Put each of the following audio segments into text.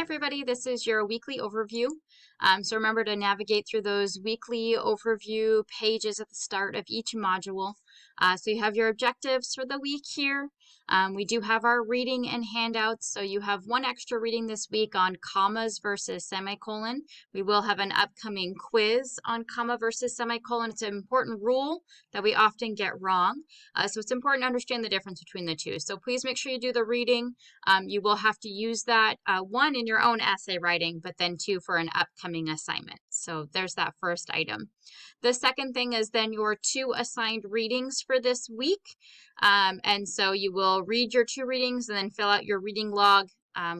everybody, this is your weekly overview. So remember to navigate through those weekly overview pages at the start of each module. So you have your objectives for the week here. We do have our reading and handouts. So you have one extra reading this week on commas versus semicolon. We will have an upcoming quiz on comma versus semicolon. It's an important rule that we often get wrong. So it's important to understand the difference between the two. So please make sure you do the reading. You will have to use that, one, in your own essay writing, but then two, for an upcoming assignment. So there's that first item. The second thing is then your 2 assigned readings for this week. And so you will read your 2 readings and then fill out your reading log.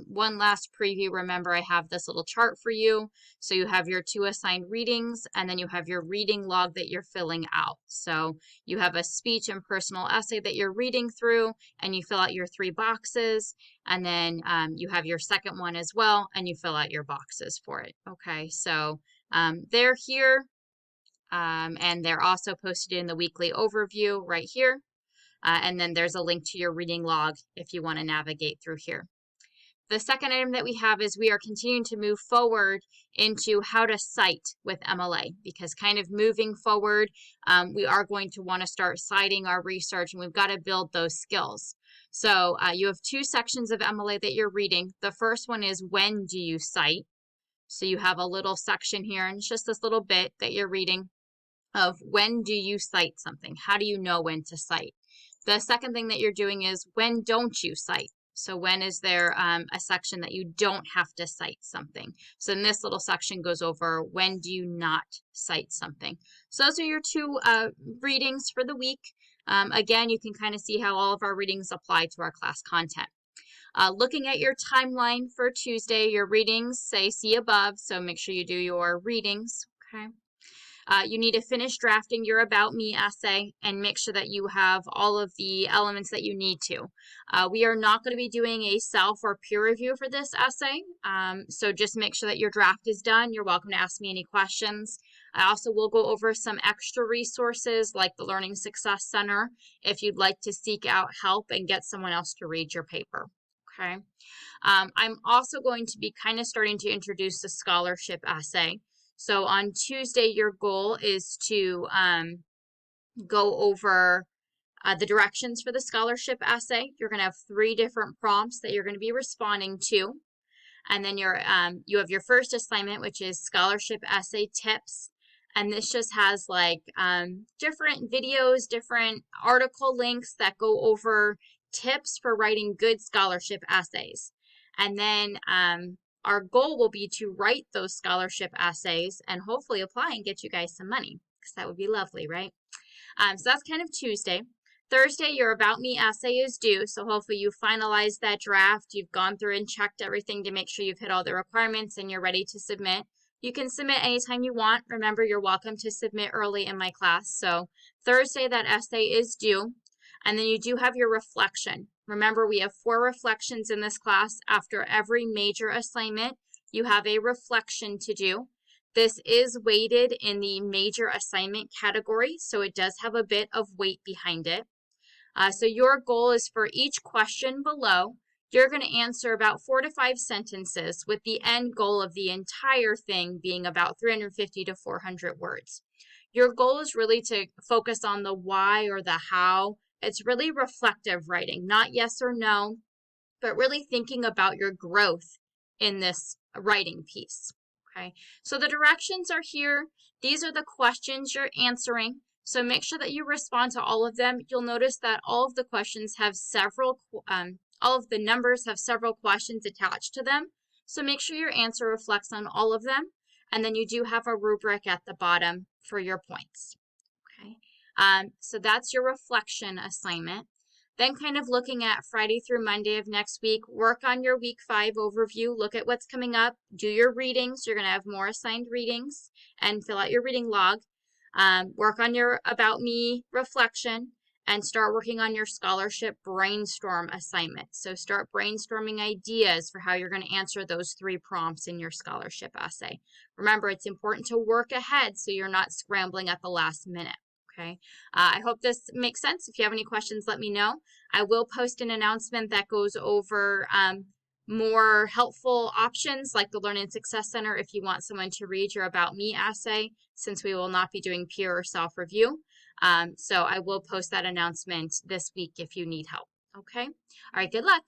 One last preview, remember I have this little chart for you. So you have your 2 assigned readings, and then you have your reading log that you're filling out. So you have a speech and personal essay that you're reading through, and you fill out your 3 boxes, and then you have your second one as well, and you fill out your boxes for it. Okay, so they're here, and they're also posted in the weekly overview right here. And then there's a link to your reading log if you want to navigate through here. The second item that we have is we are continuing to move forward into how to cite with MLA, because kind of moving forward, we are going to want to start citing our research, and we've got to build those skills. So you have 2 sections of MLA that you're reading. The first one is when do you cite? So you have a little section here, and it's just this little bit that you're reading of when do you cite something? How do you know when to cite? The second thing that you're doing is when don't you cite? So when is there a section that you don't have to cite something? So in this little section goes over when do you not cite something. So those are your 2 readings for the week. Again, you can kind of see how all of our readings apply to our class content. Looking at your timeline for Tuesday, your readings say see above, so make sure you do your readings, okay? You need to finish drafting your About Me essay and make sure that you have all of the elements that you need to. We are not going to be doing a self or peer review for this essay, so just make sure that your draft is done. You're welcome to ask me any questions. I also will go over some extra resources like the Learning Success Center if you'd like to seek out help and get someone else to read your paper. Okay. I'm also going to be kind of starting to introduce the scholarship essay. So on Tuesday, your goal is to go over the directions for the scholarship essay. You're going to have 3 different prompts that you're going to be responding to. And then you have your first assignment, which is scholarship essay tips. And this just has like different videos, different article links that go over tips for writing good scholarship essays. And then our goal will be to write those scholarship essays and hopefully apply and get you guys some money, because that would be lovely, right? So that's kind of Tuesday. Thursday, your About Me essay is due, so hopefully you finalize that draft. You've gone through and checked everything to make sure you've hit all the requirements and you're ready to submit. You can submit anytime you want. Remember, you're welcome to submit early in my class. So Thursday, that essay is due. And then you do have your reflection. Remember, we have 4 reflections in this class. After every major assignment, you have a reflection to do. This is weighted in the major assignment category, so it does have a bit of weight behind it. So your goal is for each question below, you're going to answer about 4 to 5 sentences, with the end goal of the entire thing being about 350 to 400 words. Your goal is really to focus on the why or the how. It's really reflective writing, not yes or no, but really thinking about your growth in this writing piece. Okay, so the directions are here. These are the questions you're answering. So make sure that you respond to all of them. You'll notice that all of the questions have all of the numbers have several questions attached to them. So make sure your answer reflects on all of them. And then you do have a rubric at the bottom for your points. Okay. So that's your reflection assignment. Then kind of looking at Friday through Monday of next week, work on your week 5 overview, look at what's coming up, do your readings. You're going to have more assigned readings and fill out your reading log. Work on your About Me reflection and start working on your scholarship brainstorm assignment. So start brainstorming ideas for how you're going to answer those 3 prompts in your scholarship essay. Remember, it's important to work ahead so you're not scrambling at the last minute. Okay. I hope this makes sense. If you have any questions, let me know. I will post an announcement that goes over more helpful options like the Learning Success Center if you want someone to read your About Me essay, since we will not be doing peer or self-review. So I will post that announcement this week if you need help. Okay? All right, good luck.